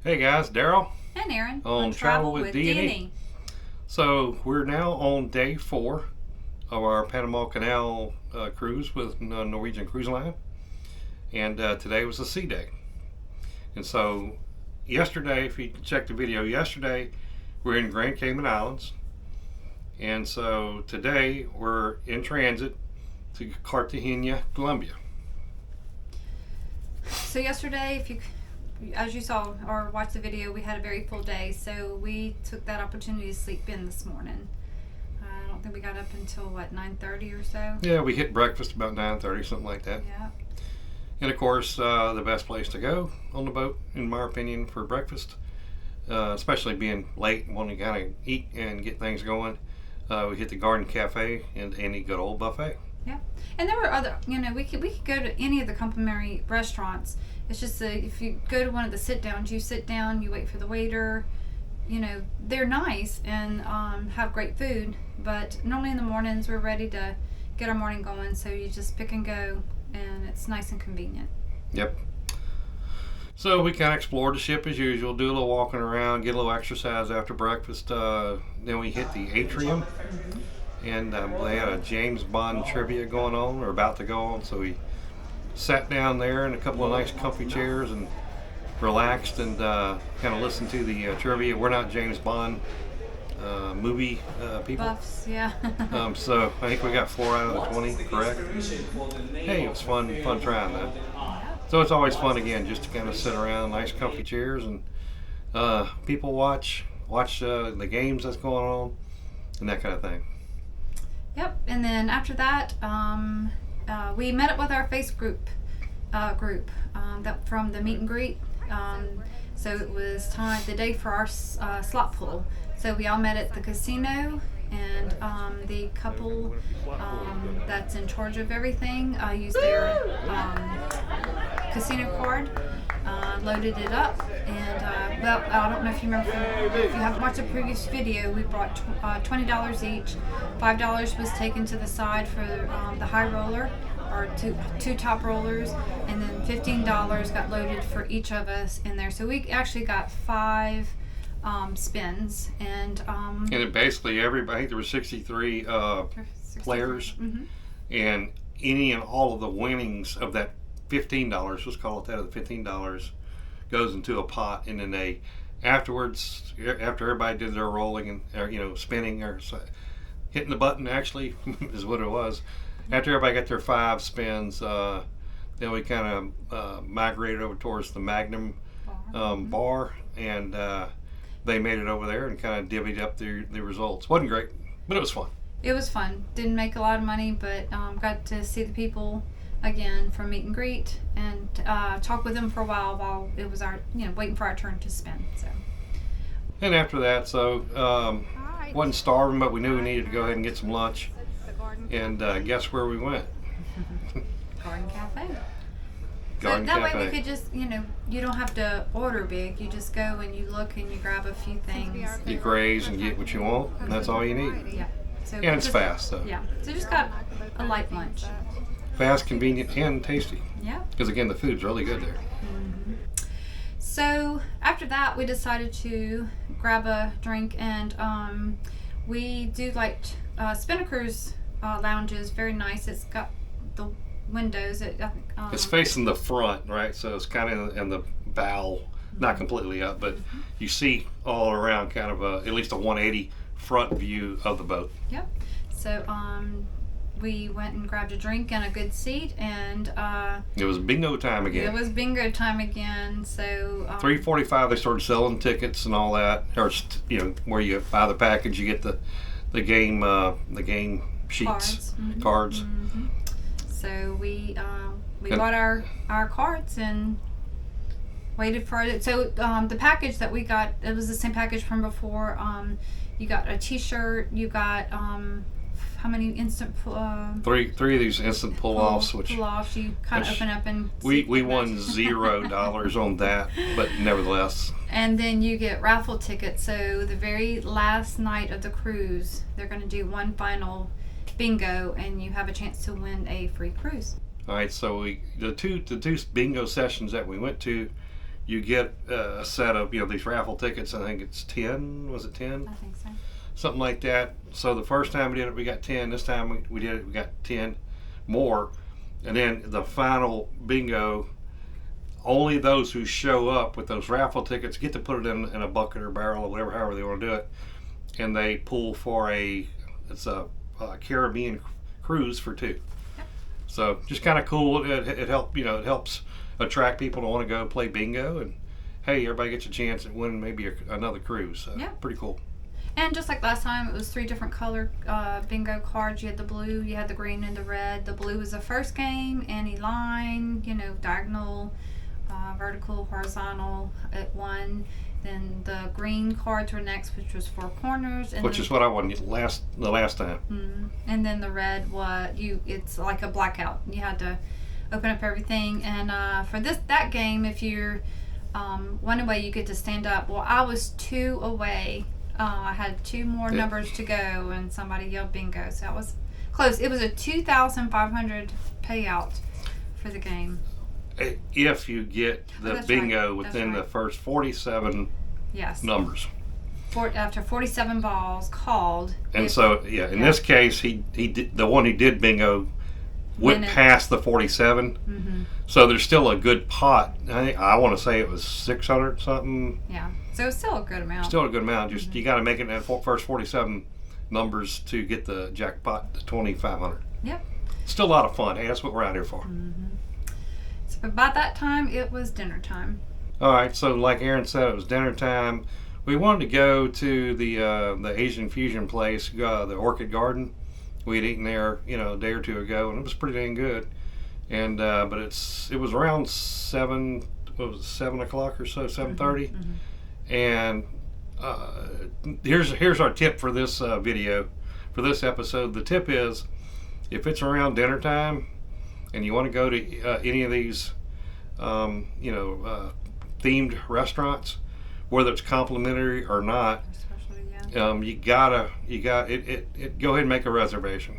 Hey guys, Daryl And Erin on Travel with D&E. So we're now on day 4 of our Panama Canal cruise with Norwegian Cruise Line, and today was a sea day. And so yesterday, if you check the video, yesterday we're in Grand Cayman Islands, and so today we're in transit to Cartagena, Colombia. So yesterday, as you saw or watched the video, we had a very full day, so we took that opportunity to sleep in this morning. I don't think we got up until 9:30 or so. Yeah, we hit breakfast about 9:30, something like that. Yeah. And of course, the best place to go on the boat, in my opinion, for breakfast, especially being late and wanting to kind of eat and get things going, we hit the Garden Cafe and any good old buffet. Yeah, and there were other, we could go to any of the complimentary restaurants. It's just if you go to one of the sit downs, you sit down, you wait for the waiter. They're nice and have great food, but normally in the mornings we're ready to get our morning going, so you just pick and go, and it's nice and convenient. Yep. So we kind of explored the ship as usual, do a little walking around, get a little exercise after breakfast. Then we hit the Atrium, and they had a James Bond trivia going on, or about to go on, so we sat down there in a couple of nice comfy chairs and relaxed and kind of listened to the trivia. We're not James Bond movie people. Buffs, yeah. So I think we got 4 out of the 20 correct. Hey, it was fun trying that. So it's always fun again just to kind of sit around, nice comfy chairs, and people watch the games that's going on and that kind of thing. Yep, and then after that, we met up with our Facebook group that from the meet and greet. So it was the day for our slot pool. So we all met at the casino, and the couple that's in charge of everything used their casino card, loaded it up, and I don't know if you remember, if you haven't watched the previous video, we brought $20 each. $5 was taken to the side for the high roller, or two top rollers, and then $15 got loaded for each of us in there. So we actually got 5 spins, and it basically everybody. I think there were 63 players, mm-hmm. and any and all of the winnings of that $15, let's call it that, of the $15 goes into a pot, and then they afterwards, after everybody did their rolling and spinning or hitting the button, actually is what it was. After everybody got their 5 spins, then we kind of migrated over towards the Magnum bar, and they made it over there and kind of divvied up the results. Wasn't great, but it was fun. It was fun. Didn't make a lot of money, but got to see the people again from meet and greet, and talk with them for a while it was our, waiting for our turn to spin. So. And after that, wasn't starving, but we knew we needed to go ahead and get some lunch. And guess where we went? Garden Cafe. Garden that Cafe. way we could just, you don't have to order big. You just go and you look and you grab a few things. You graze and get what you want, and that's all you need. Yeah. So and it's fast, though. Yeah. So just got a light lunch. Fast, convenient, and tasty. Yeah. Because again, the food's really good there. Mm-hmm. So after that, we decided to grab a drink, and we do like Spinnaker's lounge is very nice. It's got the windows. It's facing the front, right? So it's kind of in the bow, not completely up, but you see all around kind of at least a 180 front view of the boat. Yep. So we went and grabbed a drink and a good seat, and it was bingo time again. It was bingo time again. So 3:45 they started selling tickets and all that, or where you buy the package, you get the game sheets, cards. Mm-hmm. So we bought our cards and waited for it. So the package that we got, it was the same package from before. You got a T-shirt. You got how many instant three of these instant pull-offs, which you kind of open up and we won $0 on that, but nevertheless. And then you get raffle tickets. So the very last night of the cruise, they're going to do one final bingo, and you have a chance to win a free cruise. All right, so the two bingo sessions that we went to you get a set of these raffle tickets. I think it's 10. Was it 10? I think so. Something like that. So the first time we did it, we got 10. This time we did it, we got 10 more. And then the final bingo, only those who show up with those raffle tickets get to put it in a bucket or barrel or whatever, however they want to do it. And they pull for it's a Caribbean cruise for 2. Yep. So just kind of cool. It helps attract people to want to go play bingo, and hey, everybody gets a chance at winning maybe another cruise. So yeah. Pretty cool. And just like last time, it was 3 different color bingo cards. You had the blue, you had the green, and the red. The blue was the first game, any line, diagonal, vertical, horizontal at 1. Then the green cards were next, which was 4 corners. And which is what I won the last time. Mm-hmm. And then the red, it's like a blackout. You had to open up everything. And for that game, if you're 1 away, you get to stand up. Well, I was 2 away. I had 2 more numbers to go, and somebody yelled bingo. So that was close. It was a $2,500 payout for the game. If you get the bingo within the first 47 numbers. After 47 balls called. And in this case, he did, the one he did bingo went past the 47. Mm-hmm. So there's still a good pot. I want to say it was 600 something. Yeah. So it's still a good amount. Still a good amount. Just you got to make it in that first 47 numbers to get the jackpot to 2,500. Yep. Still a lot of fun. Hey, that's what we're out here for. Mm-hmm. So by that time, it was dinner time. All right. So like Erin said, it was dinner time. We wanted to go to the Asian fusion place, the Orchid Garden. We had eaten there, a day or 2 ago, and it was pretty dang good. And but it was around 7 o'clock or so, 7:30. Mm-hmm. And here's our tip for this video, for this episode. The tip is, if it's around dinner time and you want to go to any of these themed restaurants, whether it's complimentary or not, you got it. Go ahead and make a reservation,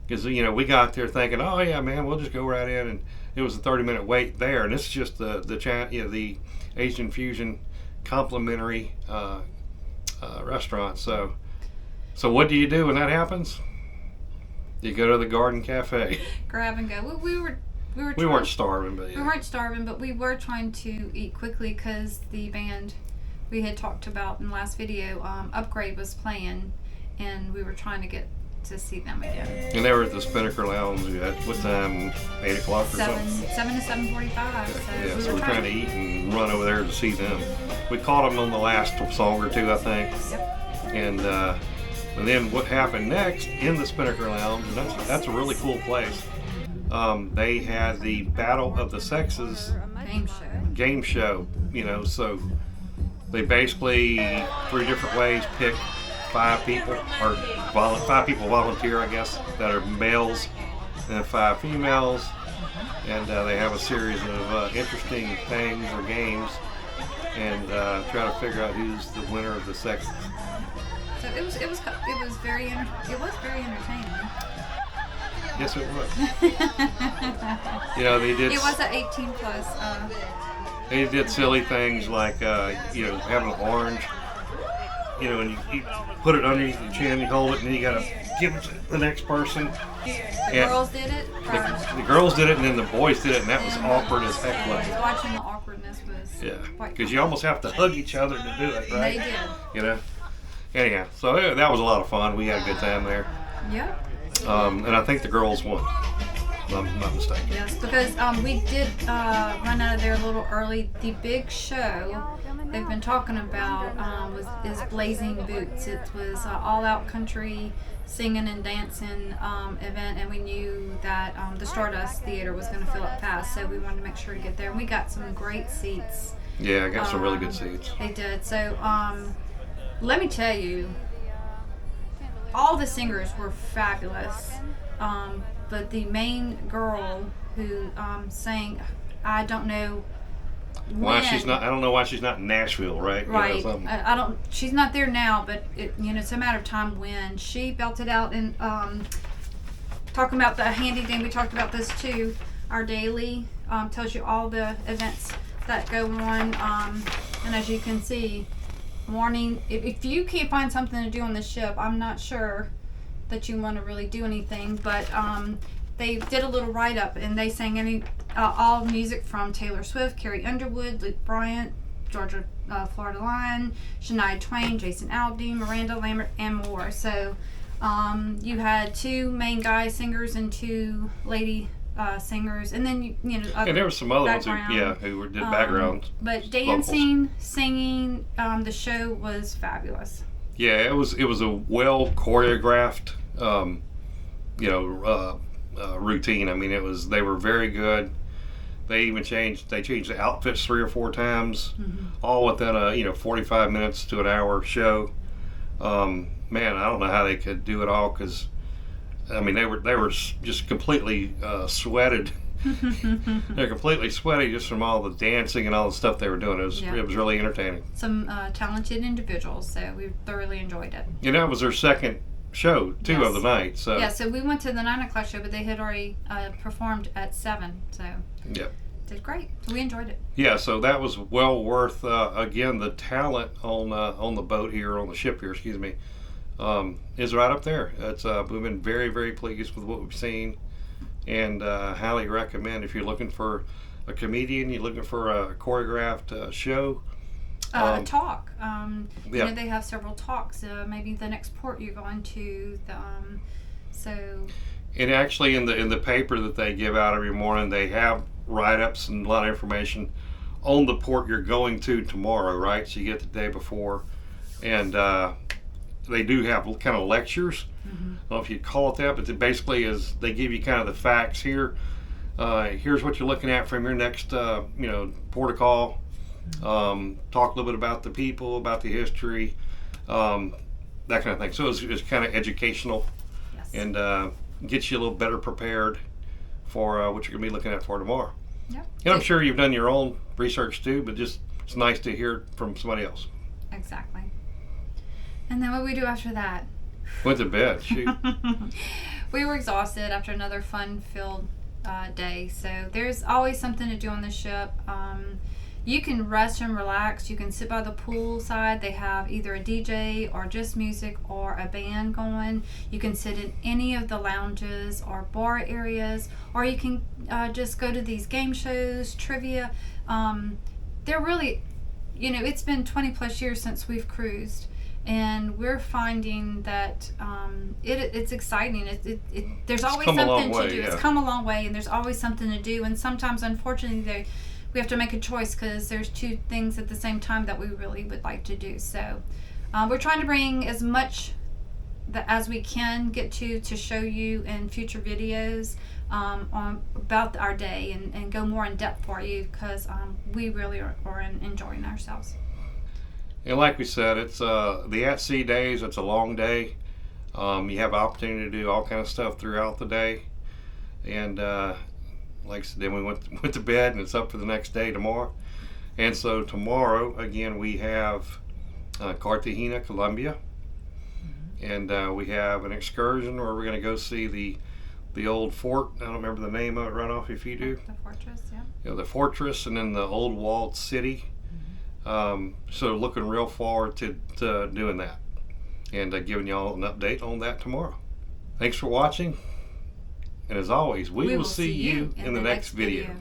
because we got there thinking, oh yeah, man, we'll just go right in, and it was a 30-minute wait there, and it's just the Asian fusion complimentary restaurant. So what do you do when that happens? You go to the Garden Cafe. Grab and go. We weren't starving, but we weren't starving, but we were trying to eat quickly because the band we had talked about in the last video, Upgrade, was playing, and we were trying to get to see them again. And they were at the Spinnaker Lounge at what time? 8 o'clock or 7 something? 7 to 7:45. So we're trying to eat and run over there to see them. We caught them on the last song or 2, I think. Yep. And then what happened next in the Spinnaker Lounge, and that's a really cool place. They had the Battle of the Sexes game show. So they basically 3 different ways pick 5 people, or 5 people volunteer, I guess, that are males, and 5 females, and they have a series of interesting things or games, and try to figure out who's the winner of the sexes. So it was very entertaining. Yes, it was. They did. It was an 18 plus. They did silly things like having an orange. And you put it underneath your chin, you hold it, and then you gotta give it to the next person. The girls did it first. The girls did it, and then the boys did it, and that was awkward as heck. Watching the awkwardness was because you almost have to hug each other to do it, right? They did. Anyhow, so that was a lot of fun. We had a good time there. Yeah. And I think the girls won. If I'm not mistaken. Yes, because we did run out of there a little early. The big show they've been talking about is Blazing Boots. It was an all-out country singing and dancing event, and we knew that the Stardust Theater was going to fill up fast, so we wanted to make sure to get there. And we got some great seats. Yeah, I got some really good seats. They did. So let me tell you, all the singers were fabulous. But the main girl who sang, I don't know why she's not. I don't know why she's not in Nashville, right? Right. I don't. She's not there now, but it's a matter of time when she belted out. And talking about the handy thing, we talked about this too. Our daily tells you all the events that go on, and as you can see, warning, if you can't find something to do on the ship, I'm not sure that you want to really do anything, but they did a little write-up, and they sang all music from Taylor Swift, Carrie Underwood, Luke Bryant, Georgia Florida Line, Shania Twain, Jason Aldean, Miranda Lambert, and more. So you had 2 main guy singers and 2 lady singers, and then and there were some other ones who did backgrounds. But dancing, singing, the show was fabulous. Yeah, it was a well choreographed routine. I mean, they were very good. They even changed the outfits 3 or 4 times, all within a 45 minutes to an hour show. Man, I don't know how they could do it all, because I mean they were just completely sweated. They're completely sweaty just from all the dancing and all the stuff they were doing. It was really entertaining. Some talented individuals, so we thoroughly enjoyed it. And that was their second show too of the night. So so we went to the 9 o'clock show, but they had already performed at 7. So did great. We enjoyed it. Yeah, so that was well worth. Again, the talent on the boat here, on the ship here, excuse me, is right up there. It's we've been very, very pleased with what we've seen, and highly recommend if you're looking for a comedian, you're looking for a choreographed show. Talk. They have several talks. Maybe the next port you're going to. And actually, in the paper that they give out every morning, they have write-ups and a lot of information on the port you're going to tomorrow, right? So you get the day before, and they do have kind of lectures. I don't know if you'd call it that, but it basically is they give you kind of the facts here. Here's what you're looking at from your next, port of call. Talk a little bit about the people, about the history, that kind of thing. So it's kind of educational, and gets you a little better prepared for what you're going to be looking at for tomorrow. Yep. And I'm sure you've done your own research too, but just it's nice to hear it from somebody else. Exactly. And then what we do after that? Went to bed. Shoot. We were exhausted after another fun-filled day. So there's always something to do on the ship. You can rest and relax. You can sit by the pool side. They have either a DJ or just music or a band going. You can sit in any of the lounges or bar areas, or you can just go to these game shows, trivia. They're really, it's been 20 plus years since we've cruised, and we're finding that it's exciting. There's always something to do. It's come a long way, and there's always something to do. And sometimes, unfortunately, we have to make a choice because there's 2 things at the same time that we really would like to do. So we're trying to bring as much as we can get to show you in future videos about our day and go more in depth for you, because we really are enjoying ourselves. And like we said, it's the at sea days. It's a long day. You have opportunity to do all kind of stuff throughout the day, and like I said, then we went to bed, and it's up for the next day tomorrow. And so tomorrow, again, we have Cartagena, Colombia, and we have an excursion where we're going to go see the old fort. I don't remember the name of it right off if you do. The fortress, the fortress, and then the old walled city. So looking real forward to doing that, and giving y'all an update on that tomorrow. Thanks for watching. And as always, we will see you in the next video.